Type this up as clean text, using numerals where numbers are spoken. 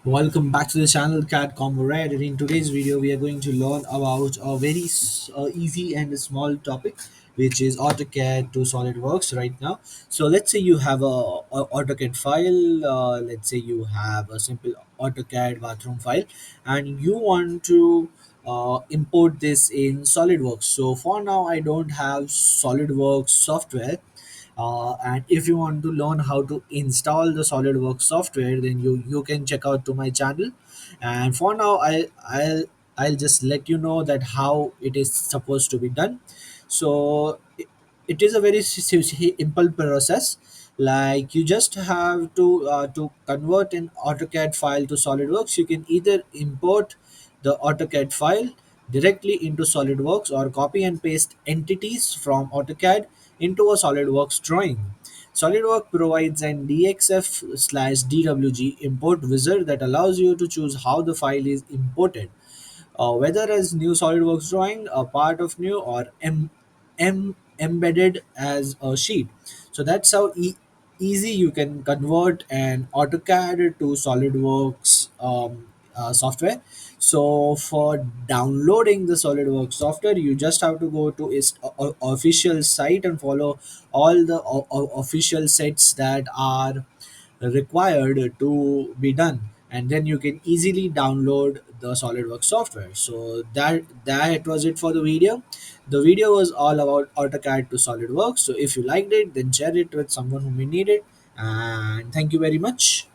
Welcome back to the channel Cat Comrade, and in today's video we are going to learn about a very easy and small topic, which is AutoCAD to SolidWorks right now. So let's say you have a AutoCAD file, let's say you have a simple AutoCAD bathroom file, and you want to import this in SolidWorks. So for now I don't have SolidWorks software, and if you want to learn how to install the SolidWorks software, then you can check out to my channel. And for now, I'll just let you know that how it is supposed to be done. So it is a very simple process. Like you just have to convert an AutoCAD file to SolidWorks. You can either import the AutoCAD file directly into SolidWorks or copy and paste entities from AutoCAD into a SolidWorks drawing. SolidWorks provides an DXF/DWG import wizard that allows you to choose how the file is imported, whether as new SolidWorks drawing, a part of new, or embedded as a sheet. So that's how easy you can convert an AutoCAD to SolidWorks software. So for downloading the SolidWorks software, you just have to go to its official site and follow all the official sets that are required to be done, and then you can easily download the SolidWorks software. So that was it for the video. The video was all about AutoCAD to SolidWorks. So if you liked it, then share it with someone who may need it, and thank you very much.